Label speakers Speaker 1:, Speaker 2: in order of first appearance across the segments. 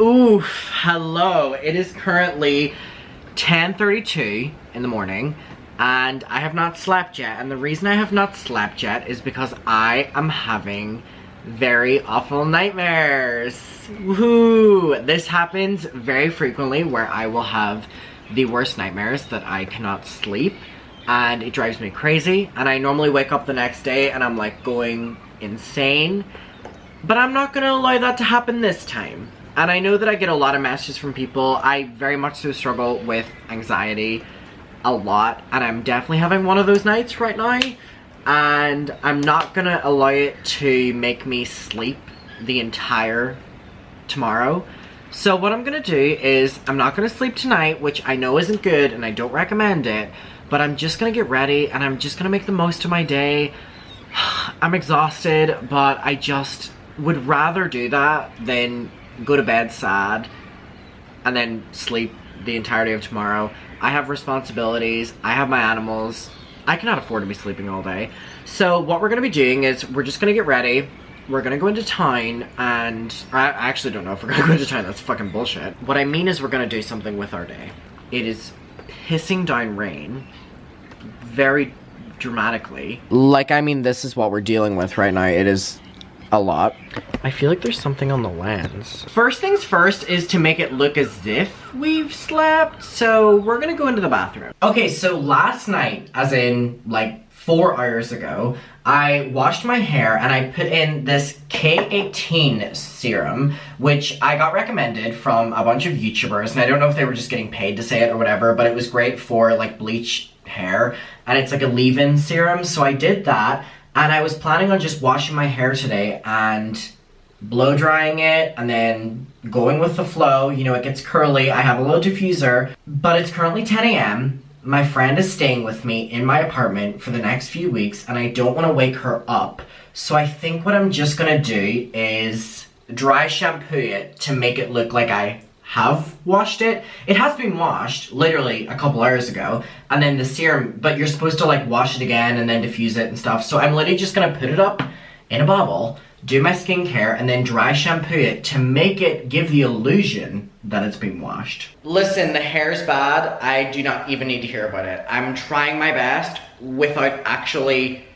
Speaker 1: Oof, hello. It is currently 10:32 in the morning and I have not slept yet. And the reason I have not slept yet is because I am having very awful nightmares. Woohoo! This happens very frequently where I will have the worst nightmares that I cannot sleep and it drives me crazy. And I normally wake up the next day and I'm like going insane. But I'm not gonna allow that to happen this time. And I know that I get a lot of messages from people. I very much so struggle with anxiety a lot. And I'm definitely having one of those nights right now. And I'm not gonna allow it to make me sleep the entire tomorrow. So what I'm gonna do is, I'm not gonna sleep tonight, which I know isn't good and I don't recommend it. But I'm just gonna get ready and I'm just gonna make the most of my day. I'm exhausted, but I just would rather do that than go to bed sad and then sleep the entirety of tomorrow. I have responsibilities, I have my animals, I cannot afford to be sleeping all day. So what we're gonna be doing is we're just gonna get ready, we're gonna go into town, and I actually don't know if we're gonna go into town, that's fucking bullshit. What I mean is we're gonna do something with our day. It is pissing down rain very dramatically. Like, I mean, this is what we're dealing with right now. It is a lot. I feel like there's something on the lens. First things first is to make it look as if we've slept, so we're gonna go into the bathroom. Okay, so last night, as in like 4 hours ago, I washed my hair and I put in this K18 serum, which I got recommended from a bunch of YouTubers, and I don't know if they were just getting paid to say it or whatever, but it was great for like bleach hair, and it's like a leave-in serum, so I did that. And I was planning on just washing my hair today and blow drying it and then going with the flow. You know, it gets curly. I have a little diffuser, but it's currently 10 a.m. My friend is staying with me in my apartment for the next few weeks and I don't want to wake her up. So I think what I'm just gonna do is dry shampoo it to make it look like I have washed it. It has been washed literally a couple hours ago, and then the serum, but you're supposed to like wash it again and then diffuse it and stuff. So I'm literally just gonna put it up in a bottle, do my skincare, and then dry shampoo it to make it give the illusion that it's been washed. Listen, the hair's bad. I do not even need to hear about it. I'm trying my best without actually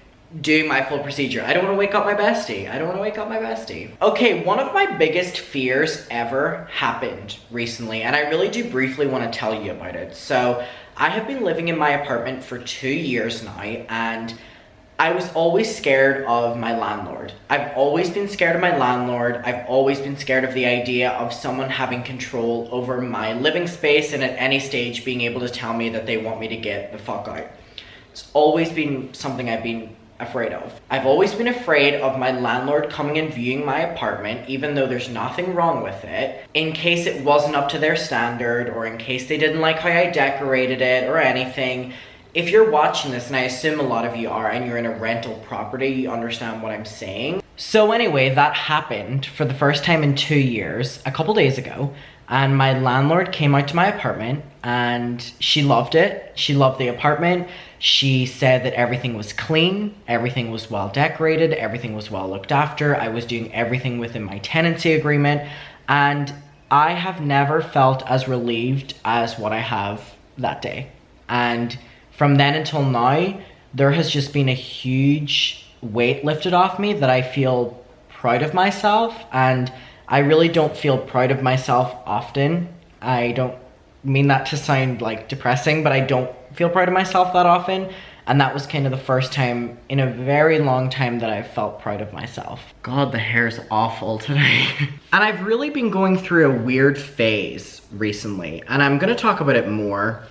Speaker 1: doing my full procedure. I don't want to wake up my bestie. I don't want to wake up my bestie. Okay, one of my biggest fears ever happened recently, and I really do briefly want to tell you about it. So, I have been living in my apartment for 2 years now, and I was always scared of my landlord. I've always been scared of my landlord. I've always been scared of the idea of someone having control over my living space and at any stage being able to tell me that they want me to get the fuck out. It's always been something I've been afraid of. I've always been afraid of my landlord coming and viewing my apartment, even though there's nothing wrong with it, in case it wasn't up to their standard or in case they didn't like how I decorated it or anything. If you're watching this, and I assume a lot of you are, and you're in a rental property, you understand what I'm saying. So anyway, that happened for the first time in 2 years, a couple days ago, and my landlord came out to my apartment and she loved it. She loved the apartment. She said that everything was clean, everything was well decorated, everything was well looked after. I was doing everything within my tenancy agreement, and I have never felt as relieved as what I have that day. And from then until now, there has just been a huge weight lifted off me that I feel proud of myself, and I really don't feel proud of myself often. I don't mean that to sound like depressing, but I don't feel proud of myself that often, and that was kind of the first time in a very long time that I've felt proud of myself. God, the hair's awful today. And I've really been going through a weird phase recently, and I'm gonna talk about it more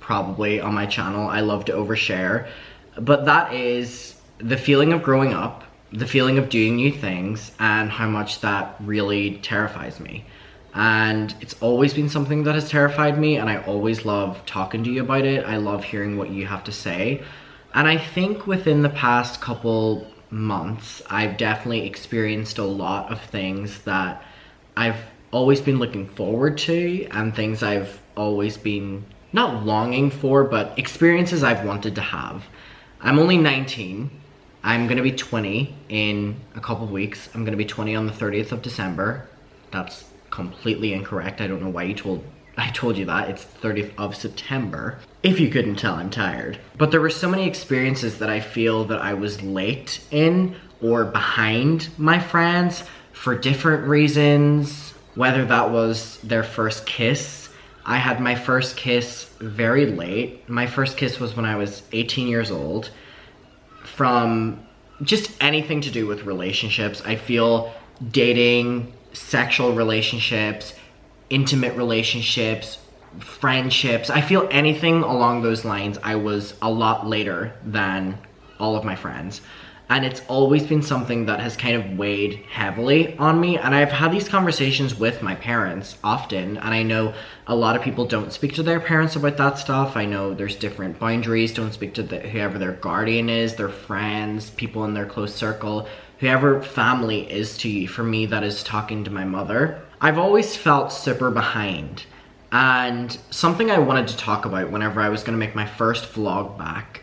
Speaker 1: probably on my channel. I love to overshare, but that is the feeling of growing up, the feeling of doing new things, and how much that really terrifies me. And it's always been something that has terrified me, and I always love talking to you about it. I love hearing what you have to say. And I think within the past couple months, I've definitely experienced a lot of things that I've always been looking forward to, and things I've always been not longing for, but experiences I've wanted to have. I'm only 19. I'm gonna be 20 in a couple weeks. I'm gonna be 20 on the 30th of December. That's completely incorrect. I don't know why I told you that. It's 30th of September. If you couldn't tell, I'm tired. But there were so many experiences that I feel that I was late in or behind my friends for different reasons. Whether that was their first kiss. I had my first kiss very late. My first kiss was when I was 18 years old. From just anything to do with relationships. I feel dating, sexual relationships, intimate relationships, friendships. I feel anything along those lines, I was a lot later than all of my friends. And it's always been something that has kind of weighed heavily on me. And I've had these conversations with my parents often. And I know a lot of people don't speak to their parents about that stuff. I know there's different boundaries. Don't speak to whoever their guardian is, their friends, people in their close circle, whoever family is to you. For me, that is talking to my mother. I've always felt super behind. And something I wanted to talk about whenever I was going to make my first vlog back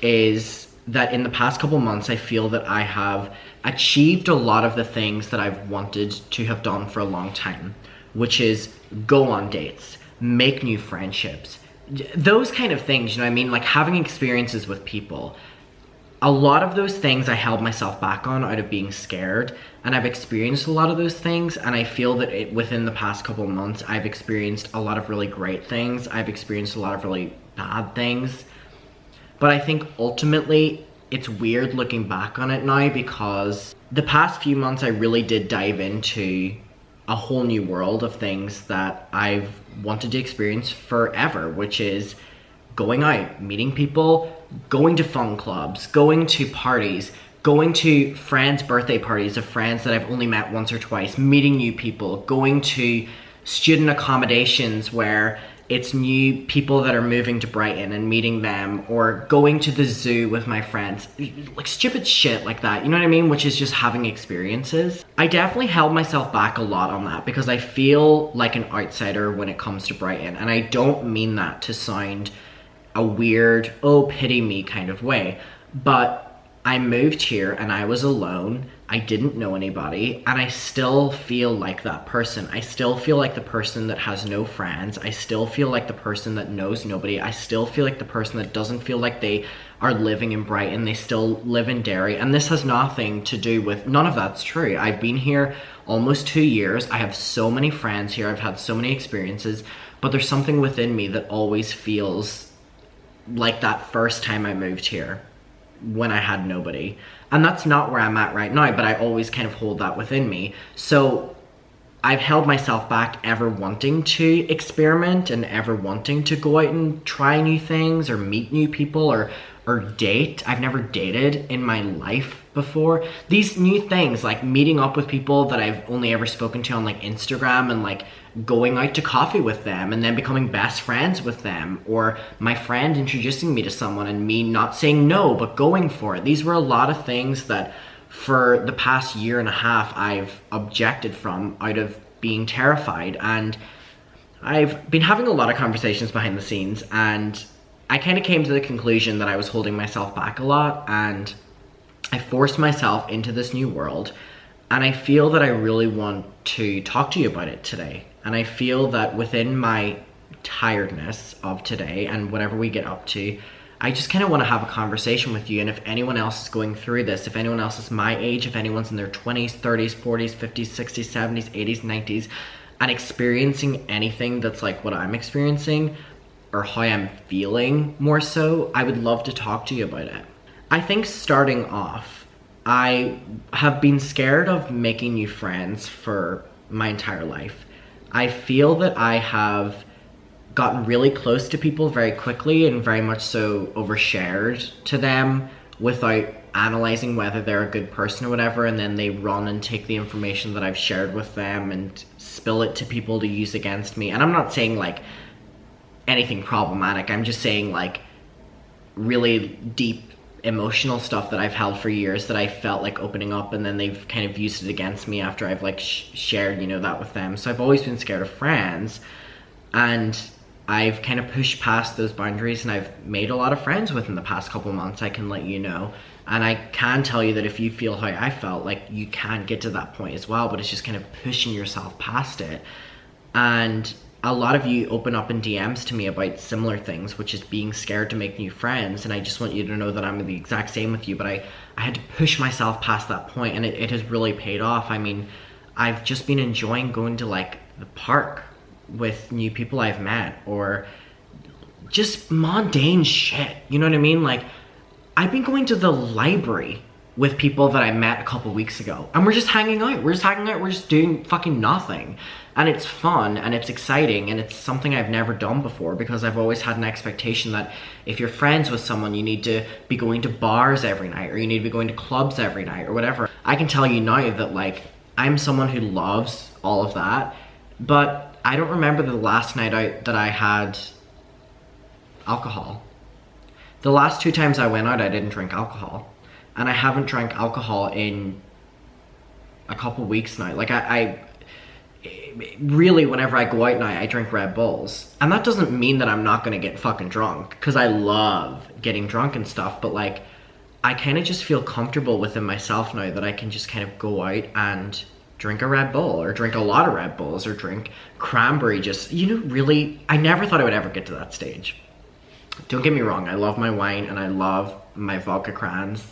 Speaker 1: is that in the past couple months, I feel that I have achieved a lot of the things that I've wanted to have done for a long time, which is go on dates, make new friendships, those kind of things, you know what I mean? Like having experiences with people. A lot of those things I held myself back on out of being scared, and I've experienced a lot of those things, and I feel that within the past couple months, I've experienced a lot of really great things. I've experienced a lot of really bad things. But I think ultimately, it's weird looking back on it now because the past few months I really did dive into a whole new world of things that I've wanted to experience forever, which is going out, meeting people, going to fun clubs, going to parties, going to friends' birthday parties of friends that I've only met once or twice, meeting new people, going to student accommodations where it's new people that are moving to Brighton and meeting them, or going to the zoo with my friends, like stupid shit like that, you know what I mean? Which is just having experiences. I definitely held myself back a lot on that because I feel like an outsider when it comes to Brighton, and I don't mean that to sound a weird, oh pity me kind of way, but I moved here and I was alone. I didn't know anybody, and I still feel like that person. I still feel like the person that has no friends. I still feel like the person that knows nobody. I still feel like the person that doesn't feel like they are living in Brighton. They still live in Derry, and this has nothing to do with, none of that's true. I've been here almost 2 years. I have so many friends here. I've had so many experiences, but there's something within me that always feels like that first time I moved here when I had nobody. And that's not where I'm at right now, but I always kind of hold that within me. So I've held myself back ever wanting to experiment and ever wanting to go out and try new things or meet new people or date. I've never dated in my life before. These new things like meeting up with people that I've only ever spoken to on like Instagram and like going out to coffee with them and then becoming best friends with them, or my friend introducing me to someone and me not saying no but going for it. These were a lot of things that for the past year and a half I've objected from out of being terrified, and I've been having a lot of conversations behind the scenes, and I kind of came to the conclusion that I was holding myself back a lot, and I forced myself into this new world, and I feel that I really want to talk to you about it today. And I feel that within my tiredness of today and whatever we get up to, I just kind of want to have a conversation with you. And if anyone else is going through this, if anyone else is my age, if anyone's in their 20s, 30s, 40s, 50s, 60s, 70s, 80s, 90s, and experiencing anything that's like what I'm experiencing, or how I'm feeling more so, I would love to talk to you about it. I think starting off, I have been scared of making new friends for my entire life. I feel that I have gotten really close to people very quickly and very much so overshared to them without analyzing whether they're a good person or whatever, and then they run and take the information that I've shared with them and spill it to people to use against me. And I'm not saying like anything problematic, I'm just saying like really deep emotional stuff that I've held for years that I felt like opening up, and then they've kind of used it against me after I've like shared, you know, that with them. So I've always been scared of friends, and I've kind of pushed past those boundaries, and I've made a lot of friends within the past couple months, I can let you know. And I can tell you that if you feel how I felt, like, you can get to that point as well, but it's just kind of pushing yourself past it. And a lot of you open up in DMs to me about similar things, which is being scared to make new friends. And I just want you to know that I'm the exact same with you, but I had to push myself past that point, and it has really paid off. I mean, I've just been enjoying going to like the park with new people I've met, or just mundane shit, you know what I mean? Like, I've been going to the library with people that I met a couple weeks ago, and we're just hanging out. We're just doing fucking nothing. And it's fun, and it's exciting, and it's something I've never done before, because I've always had an expectation that if you're friends with someone, you need to be going to bars every night, or you need to be going to clubs every night, or whatever. I can tell you now that, like, I'm someone who loves all of that, but I don't remember the last night out that I had alcohol. The last 2 times I went out, I didn't drink alcohol. And I haven't drank alcohol in a couple weeks now. Like, I really, whenever I go out now, I drink Red Bulls. And that doesn't mean that I'm not gonna get fucking drunk, because I love getting drunk and stuff, but like, I kind of just feel comfortable within myself now that I can just kind of go out and drink a Red Bull, or drink a lot of Red Bulls, or drink cranberry juice. You know, really, I never thought I would ever get to that stage. Don't get me wrong, I love my wine and I love my vodka crans,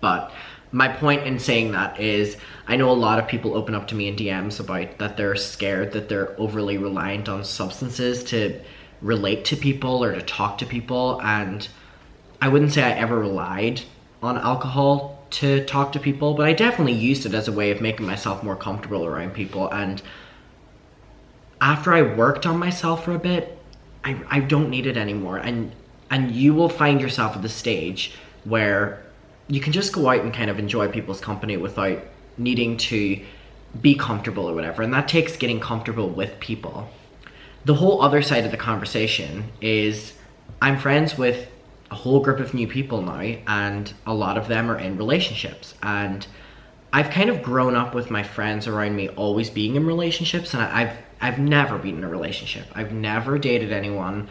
Speaker 1: but my point in saying that is, I know a lot of people open up to me in DMs about that they're scared that they're overly reliant on substances to relate to people or to talk to people, and I wouldn't say I ever relied on alcohol to talk to people, but I definitely used it as a way of making myself more comfortable around people. And after I worked on myself for a bit, I don't need it anymore. And you will find yourself at the stage where you can just go out and kind of enjoy people's company without needing to be comfortable or whatever. And that takes getting comfortable with people. The whole other side of the conversation is I'm friends with a whole group of new people now, and a lot of them are in relationships. And I've kind of grown up with my friends around me always being in relationships, and I've never been in a relationship. I've never dated anyone,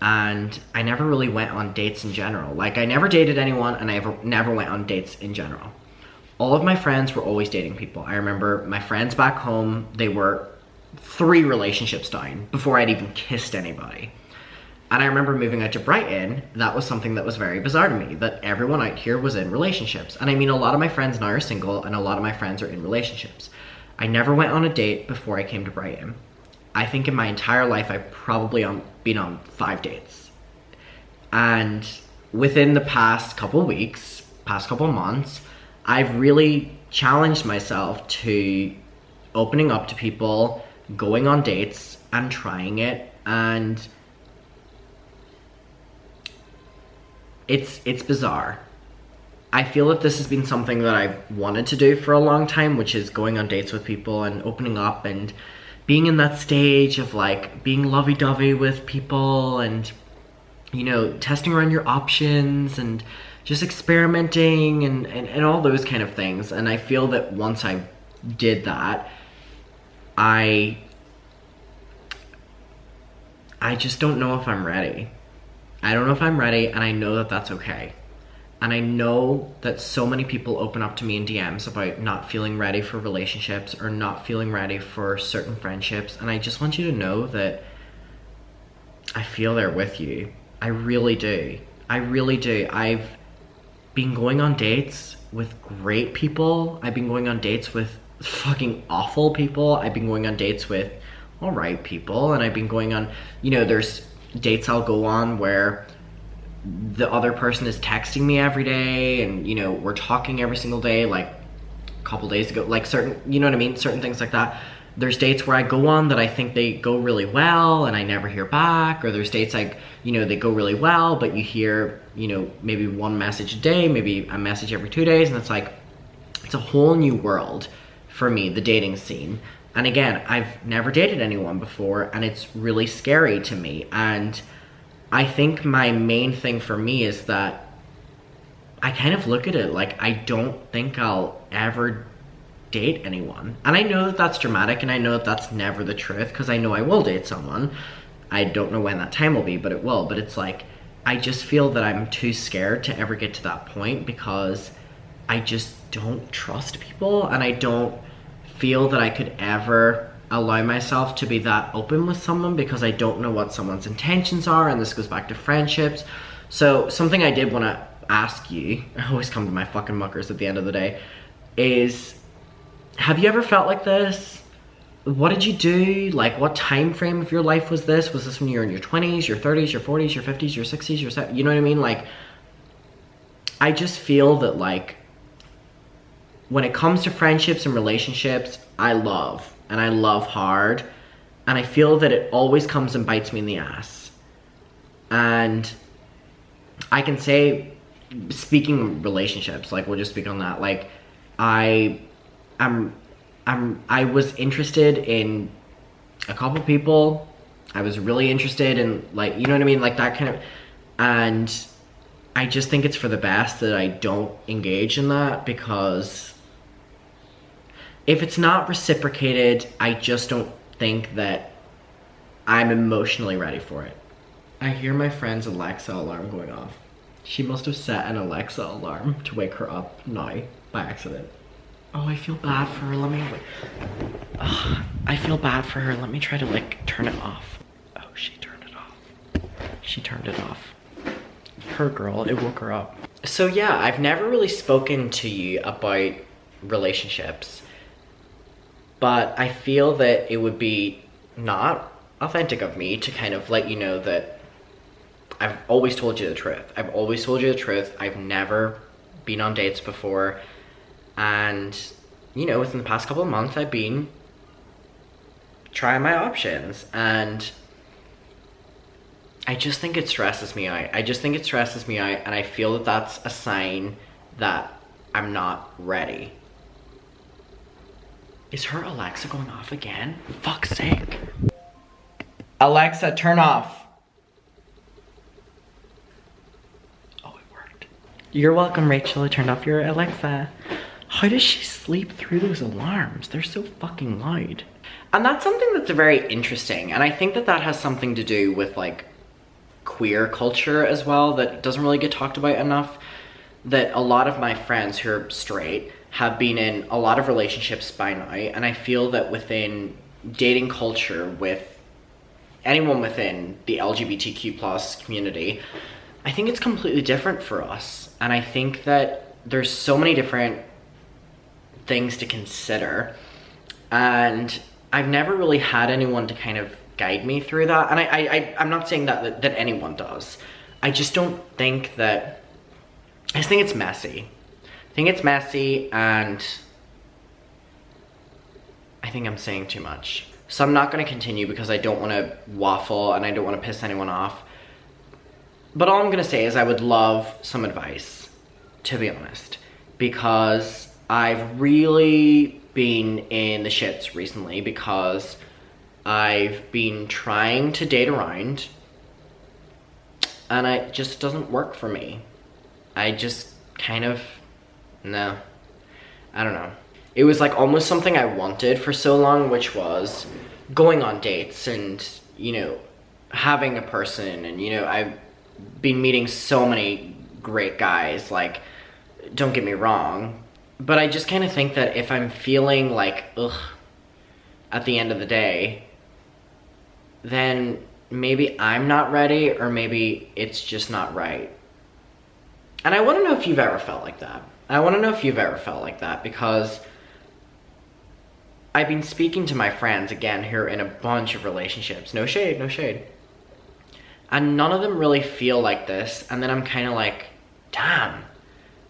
Speaker 1: and I never really went on dates in general. Like, I never dated anyone, and I never went on dates in general. All of my friends were always dating people. I remember my friends back home, they were 3 relationships down before I'd even kissed anybody. And I remember moving out to Brighton, that was something that was very bizarre to me, that everyone out here was in relationships. And I mean, a lot of my friends now are single, and a lot of my friends are in relationships. I never went on a date before I came to Brighton. I think in my entire life, I've probably been on 5 dates. And within the past couple weeks, past couple months, I've really challenged myself to opening up to people, going on dates, and trying it. And it's bizarre. I feel that this has been something that I've wanted to do for a long time, which is going on dates with people and opening up and being in that stage of like being lovey-dovey with people, and, you know, testing around your options and just experimenting and all those kind of things. And I feel that once I did that, I just don't know if I'm ready. I don't know if I'm ready, and I know that that's okay. And I know that so many people open up to me in DMs about not feeling ready for relationships or not feeling ready for certain friendships. And I just want you to know that I feel there with you. I really do. I really do. I've been going on dates with great people. I've been going on dates with fucking awful people. I've been going on dates with alright people. And I've been going on, you know, there's dates I'll go on where the other person is texting me every day, and, you know, we're talking every single day, like a couple days ago, like certain, you know what I mean, certain things like that. There's dates where I go on that I think they go really well and I never hear back, or there's dates like, you know, they go really well, but you hear, you know, maybe 1 message a day, maybe a message every 2 days, and it's like, it's a whole new world for me, the dating scene. And again, I've never dated anyone before, and it's really scary to me. And I think my main thing for me is that I kind of look at it like I don't think I'll ever date anyone. And I know that that's dramatic, and I know that that's never the truth, because I know I will date someone. I don't know when that time will be, but it will. But it's like, I just feel that I'm too scared to ever get to that point because I just don't trust people, and I don't feel that I could ever allow myself to be that open with someone because I don't know what someone's intentions are, and this goes back to friendships. So something I did want to ask you, I always come to my fucking muckers at the end of the day, is have you ever felt like this? What did you do? Like, what time frame of your life was this? Was this when you were in your 20s, your 30s, your 40s, your 50s, your 60s, your 70s? You know what I mean? Like, I just feel that, like, when it comes to friendships and relationships, I love, and I love hard, and I feel that it always comes and bites me in the ass. And I can say, speaking of relationships, like, we'll just speak on that, like, I was interested in a couple people. I was really interested in, like, you know what I mean? Like, that kind of, and I just think it's for the best that I don't engage in that, because if it's not reciprocated, I just don't think that I'm emotionally ready for it. I hear my friend's Alexa alarm going off. She must have set an Alexa alarm to wake her up now by accident. Oh, I feel bad for her. Let me, I feel bad for her. Let me try to, like, turn it off. Oh, she turned it off. She turned it off. Her girl, it woke her up. So yeah, I've never really spoken to you about relationships, but I feel that it would be not authentic of me to kind of let you know that I've always told you the truth. I've always told you the truth. I've never been on dates before. And, you know, within the past couple of months, I've been trying my options. And I just think it stresses me out. I just think it stresses me out. And I feel that that's a sign that I'm not ready. Is her Alexa going off again? Fuck's sake. Alexa, turn off. Oh, it worked. You're welcome, Rachel. I turned off your Alexa. How does she sleep through those alarms? They're so fucking loud. And that's something that's very interesting. And I think that that has something to do with, like, queer culture as well, that doesn't really get talked about enough. That a lot of my friends who are straight have been in a lot of relationships by now, and I feel that within dating culture, with anyone within the LGBTQ plus community, I think it's completely different for us. And I think that there's so many different things to consider, and I've never really had anyone to kind of guide me through that. And I'm not saying that anyone does. I just don't think that, I just think it's messy. I think it's messy, and I think I'm saying too much. So I'm not going to continue because I don't want to waffle and I don't want to piss anyone off. But all I'm going to say is I would love some advice, to be honest, because I've really been in the shits recently because I've been trying to date around and it just doesn't work for me. I just kind of, no, I don't know. It was like almost something I wanted for so long, which was going on dates and, you know, having a person. And, you know, I've been meeting so many great guys, like, don't get me wrong. But I just kind of think that if I'm feeling like, ugh, at the end of the day, then maybe I'm not ready, or maybe it's just not right. And I want to know if you've ever felt like that. I want to know if you've ever felt like that, because I've been speaking to my friends, again, who are in a bunch of relationships. No shade, no shade. And none of them really feel like this. And then I'm kind of like, damn.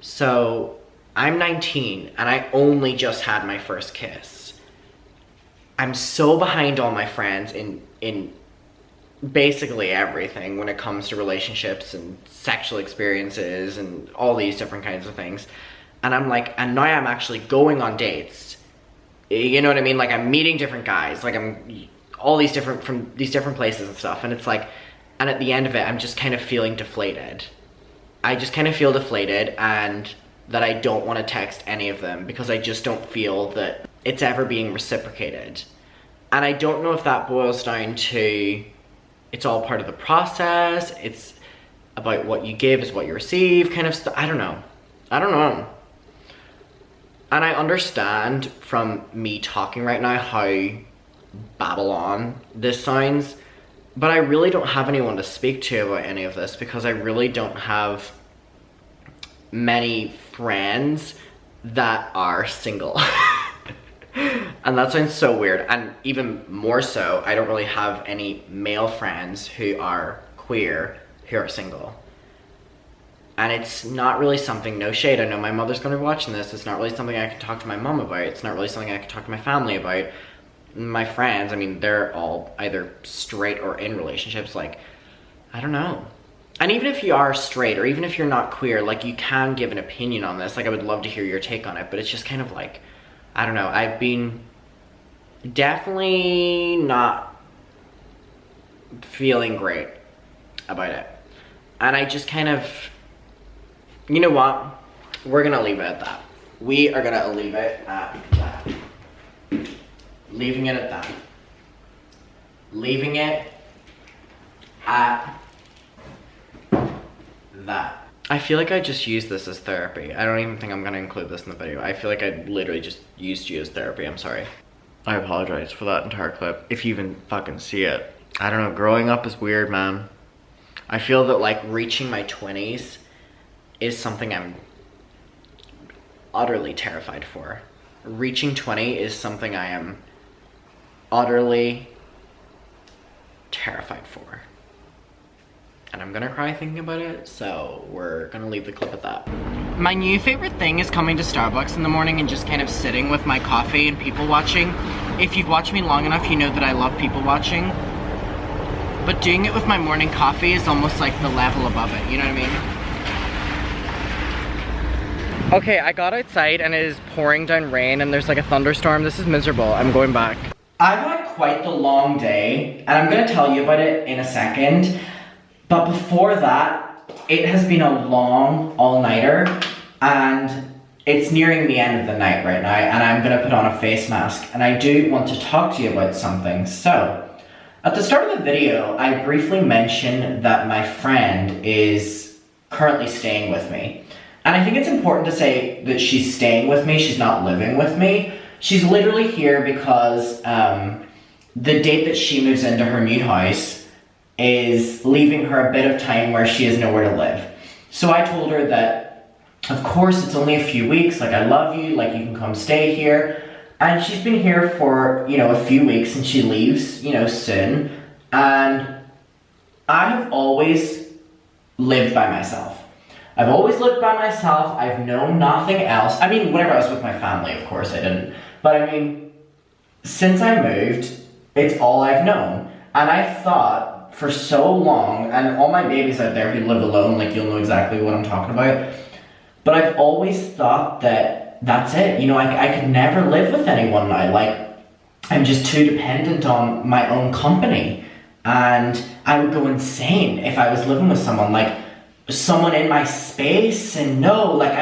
Speaker 1: So I'm 19 and I only just had my first kiss. I'm so behind all my friends in basically everything when it comes to relationships and sexual experiences and all these different kinds of things. And I'm like, and now I'm actually going on dates. You know what I mean? Like, I'm meeting different guys, like I'm all these different, from these different places and stuff. And it's like, and at the end of it, I'm just kind of feeling deflated. I just kind of feel deflated, and that I don't want to text any of them because I just don't feel that it's ever being reciprocated. And I don't know if that boils down to it's all part of the process. about what you give is what you receive kind of stuff. I don't know. And I understand from me talking right now how Babylon this sounds, but I really don't have anyone to speak to about any of this because I really don't have many friends that are single. And that sounds so weird. And even more so, I don't really have any male friends who are queer who are single. And it's not really something, no shade, I know my mother's gonna be watching this, it's not really something I can talk to my mom about, it's not really something I can talk to my family about. My friends, I mean, they're all either straight or in relationships, like, I don't know. And even if you are straight, or even if you're not queer, like, you can give an opinion on this, like, I would love to hear your take on it, but it's just kind of like, I don't know, I've been definitely not feeling great about it. And I just kind of, you know what? We're gonna leave it at that. We are gonna leave it at that. Leaving it at that. Leaving it at that. I feel like I just used this as therapy. I don't even think I'm gonna include this in the video. I feel like I literally just used you as therapy. I'm sorry. I apologize for that entire clip. If you even fucking see it. I don't know, growing up is weird, man. I feel that like reaching my 20s is something I'm utterly terrified for. Reaching 20 is something I am utterly terrified for. And I'm gonna cry thinking about it, so we're gonna leave the clip at that. My new favorite thing is coming to Starbucks in the morning and just kind of sitting with my coffee and people watching. If you've watched me long enough, you know that I love people watching. But doing it with my morning coffee is almost like the level above it, you know what I mean? Okay, I got outside and it is pouring down rain and there's like a thunderstorm. This is miserable. I'm going back. I've had quite the long day and I'm gonna tell you about it in a second. But before that, it has been a long all-nighter and it's nearing the end of the night right now and I'm gonna put on a face mask and I do want to talk to you about something. So, at the start of the video, I briefly mentioned that my friend is currently staying with me. And I think it's important to say that she's staying with me, she's not living with me. She's literally here because the date that she moves into her new house is leaving her a bit of time where she has nowhere to live. So I told her that, of course, it's only a few weeks, like I love you, like you can come stay here. And she's been here for, you know, a few weeks and she leaves, you know, soon. And I have always lived by myself. I've always lived by myself. I've known nothing else. I mean, whenever I was with my family, of course I didn't. But I mean, since I moved, it's all I've known. And I thought for so long, and all my babies out there who live alone, like you'll know exactly what I'm talking about. But I've always thought that that's it. You know, I could never live with anyone now. Like, I'm just too dependent on my own company. And I would go insane if I was living with someone, like someone in my space, and no, like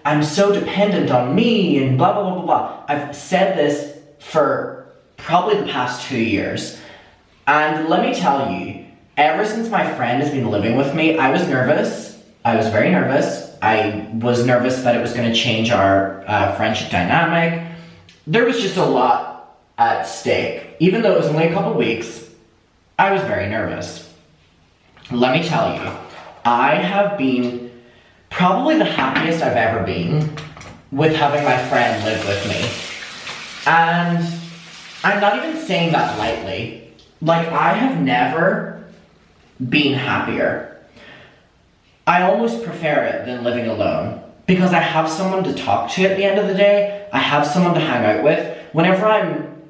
Speaker 1: I'm so dependent on me and blah, blah, blah, blah, blah. I've said this for probably the past 2 years. And let me tell you, ever since my friend has been living with me, I was nervous. I was very nervous. I was nervous that it was going to change our friendship dynamic. There was just a lot at stake. Even though it was only a couple weeks, I was very nervous. Let me tell you, I have been probably the happiest I've ever been with having my friend live with me. And I'm not even saying that lightly. Like, I have never been happier. I almost prefer it than living alone because I have someone to talk to at the end of the day. I have someone to hang out with. Whenever I'm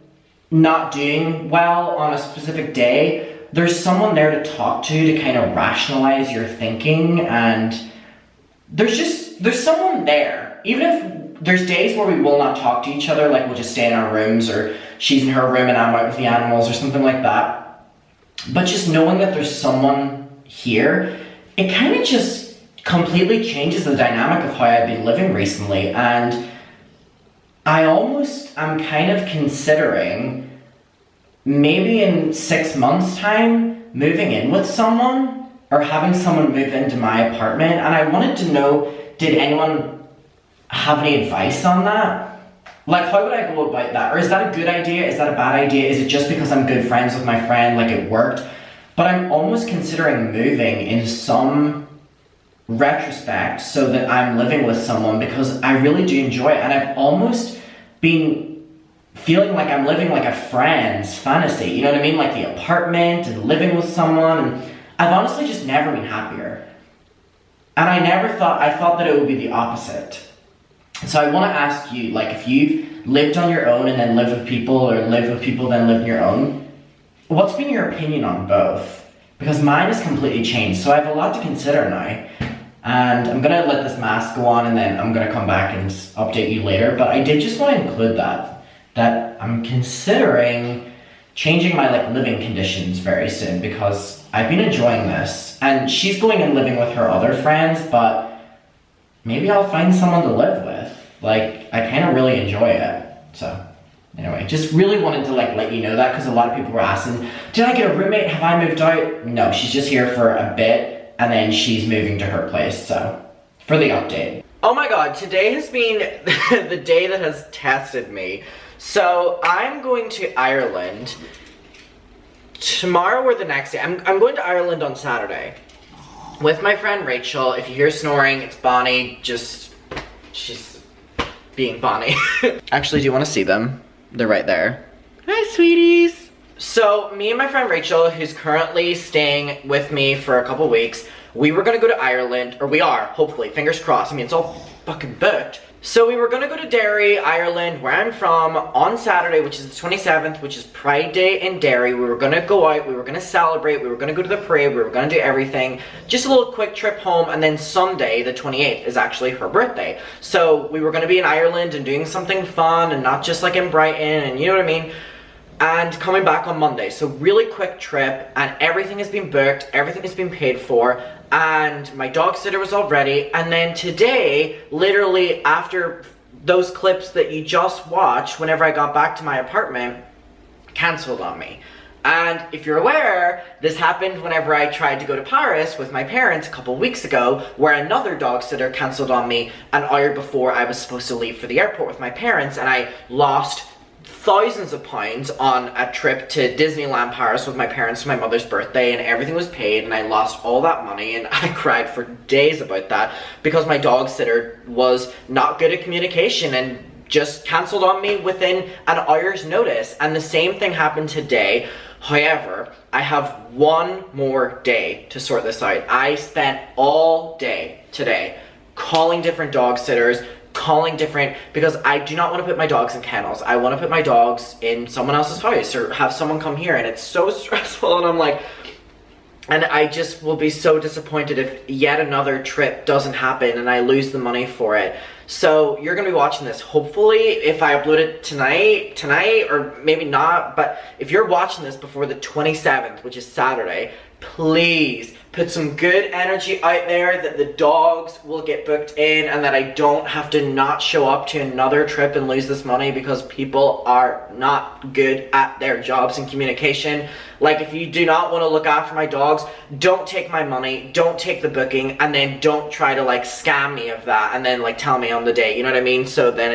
Speaker 1: not doing well on a specific day, there's someone there to talk to kind of rationalize your thinking, and there's someone there. Even if there's days where we will not talk to each other, like we'll just stay in our rooms, or she's in her room and I'm out with the animals or something like that. But just knowing that there's someone here, it kind of just completely changes the dynamic of how I've been living recently. And I almost am kind of considering maybe in 6 months' time moving in with someone or having someone move into my apartment, and I wanted to know, did anyone have any advice on that? Like, how would I go about that? Or is that a good idea? Is that a bad idea? Is it just because I'm good friends with my friend, like it worked? But I'm almost considering moving in some retrospect so that I'm living with someone, because I really do enjoy it, and I've almost been feeling like I'm living like a friend's fantasy, you know what I mean? Like the apartment and living with someone, and I've honestly just never been happier. And I thought that it would be the opposite. So I want to ask you, like, if you've lived on your own and then lived with people, or lived with people then lived on your own, what's been your opinion on both? Because mine has completely changed, so I have a lot to consider now. And I'm gonna let this mask go on, and then I'm gonna come back and update you later, but I did just want to include that I'm considering changing my like living conditions very soon, because I've been enjoying this, and she's going and living with her other friends, but maybe I'll find someone to live with. Like, I kind of really enjoy it. So anyway, just really wanted to like let you know that, because a lot of people were asking, did I get a roommate? Have I moved out? No, she's just here for a bit, and then she's moving to her place. So for the update. Oh my god, today has been the day that has tested me. So I'm going to Ireland tomorrow or the next day. I'm going to Ireland on Saturday with my friend Rachel. If you hear snoring, it's Bonnie. She's being Bonnie. Actually, do you want to see them? They're right there. Hi, sweeties. So me and my friend Rachel, who's currently staying with me for a couple weeks, we were gonna go to Ireland, or we are, hopefully, fingers crossed. I mean, it's all fucking booked. So we were gonna go to Derry, Ireland, where I'm from, on Saturday, which is the 27th, which is Pride Day in Derry. We were gonna go out, we were gonna celebrate, we were gonna go to the parade, we were gonna do everything. Just a little quick trip home, and then Sunday, the 28th, is actually her birthday. So we were gonna be in Ireland and doing something fun, and not just like in Brighton, and you know what I mean? And coming back on Monday. So really quick trip, and everything has been booked, everything has been paid for, and my dog sitter was all ready. And then today, literally after those clips that you just watched, whenever I got back to my apartment, cancelled on me. And if you're aware, this happened whenever I tried to go to Paris with my parents a couple weeks ago, where another dog sitter cancelled on me an hour before I was supposed to leave for the airport with my parents, and I lost thousands of pounds on a trip to Disneyland Paris with my parents for my mother's birthday, and everything was paid, and I lost all that money, and I cried for days about that because my dog sitter was not good at communication and just cancelled on me within an hour's notice. And the same thing happened today. However, I have one more day to sort this out. I spent all day today calling different dog sitters, because I do not want to put my dogs in kennels. I want to put my dogs in someone else's house, or have someone come here, and it's so stressful, and I'm like, and I just will be so disappointed if yet another trip doesn't happen and I lose the money for it. So you're gonna be watching this, hopefully, if I upload it tonight, or maybe not, but if you're watching this before the 27th, which is Saturday, please put some good energy out there that the dogs will get booked in, and that I don't have to not show up to another trip and lose this money because people are not good at their jobs and communication. Like, if you do not want to look after my dogs, don't take my money, don't take the booking, and then don't try to like scam me of that and then like tell me on the day, you know what I mean? So then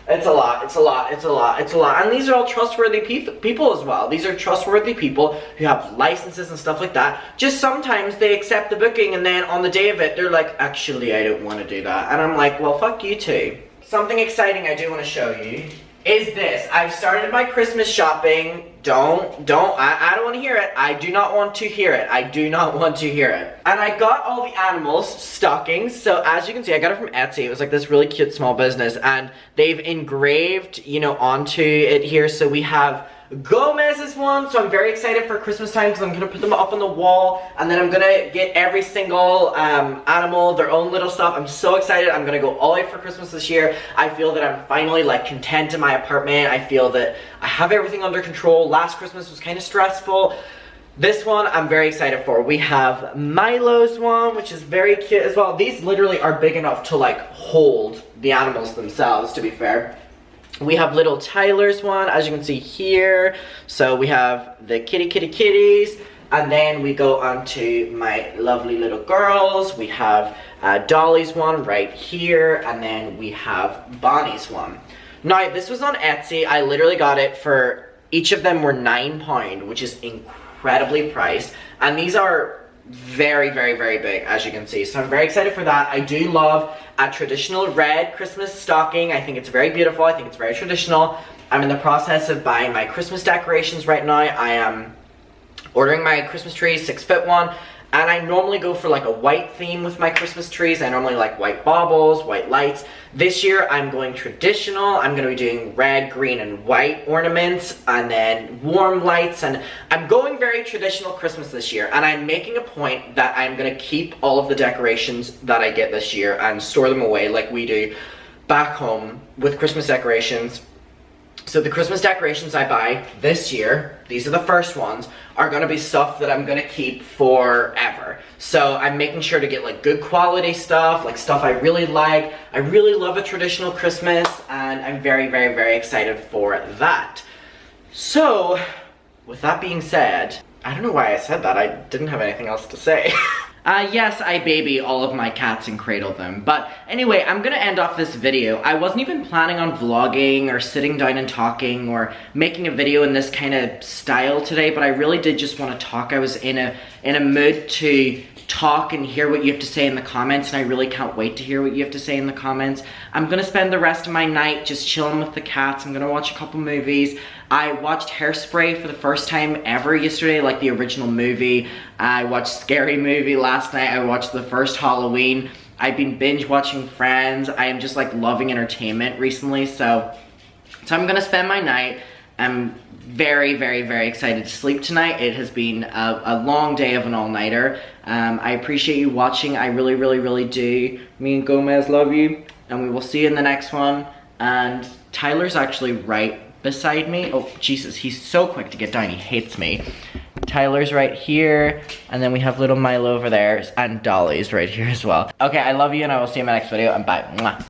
Speaker 1: it's a lot. And these are all trustworthy people as well. These are trustworthy people who have licenses and stuff like that. Just sometimes they accept the booking, and then on the day of it, they're like, actually, I don't want to do that. And I'm like, well, fuck you too. Something exciting I do want to show you is this. I've started my Christmas shopping. I don't want to hear it. I do not want to hear it. I do not want to hear it. And I got all the animals stockings. So as you can see, I got it from Etsy. It was like this really cute small business, and they've engraved, you know, onto it here. So we have Gomez's one, so I'm very excited for Christmas time because I'm going to put them up on the wall, and then I'm going to get every single animal their own little stuff. I'm so excited. I'm going to go all out for Christmas this year. I feel that I'm finally like content in my apartment. I feel that I have everything under control. Last Christmas was kind of stressful. This one I'm very excited for. We have Milo's one, which is very cute as well. These literally are big enough to like hold the animals themselves, to be fair. We have little Tyler's one, as you can see here. So we have the kitties. And then we go on to my lovely little girls. We have Dolly's one right here, and then we have Bonnie's one. Now, this was on Etsy. I literally got it for, each of them were £9, which is incredibly priced. And these are very, very, very big, as you can see. So I'm very excited for that. I do love a traditional red Christmas stocking. I think it's very beautiful. I think it's very traditional. I'm in the process of buying my Christmas decorations right now. I am ordering my Christmas tree, 6-foot one, and I normally go for like a white theme with my Christmas trees. I normally like white baubles, white lights. This year I'm going traditional. I'm going to be doing red, green, and white ornaments, and then warm lights, and I'm going very traditional Christmas this year, and I'm making a point that I'm going to keep all of the decorations that I get this year and store them away like we do back home with Christmas decorations. So the Christmas decorations I buy this year, these are the first ones, are going to be stuff that I'm going to keep forever. So I'm making sure to get like good quality stuff, like stuff I really like. I really love a traditional Christmas, and I'm very, very, very excited for that. So, with that being said, I don't know why I said that. I didn't have anything else to say. Yes, I baby all of my cats and cradle them. But anyway, I'm gonna end off this video. I wasn't even planning on vlogging or sitting down and talking or making a video in this kind of style today, but I really did just want to talk. I was in a mood to talk and hear what you have to say in the comments, and I really can't wait to hear what you have to say in the comments. I'm gonna spend the rest of my night just chilling with the cats. I'm gonna watch a couple movies. I watched Hairspray for the first time ever yesterday, like the original movie. I watched Scary Movie last night. I watched the first Halloween. I've been binge watching Friends. I am just like loving entertainment recently, so I'm gonna spend my night. I'm very, very, very excited to sleep tonight. It has been a long day of an all-nighter. I appreciate you watching. I really, really, really do. Me and Gomez love you, and we will see you in the next one. And Tyler's actually right beside me. Oh, Jesus, he's so quick to get down. He hates me. Tyler's right here, and then we have little Milo over there, and Dolly's right here as well. Okay, I love you, and I will see you in my next video, and bye. Mwah.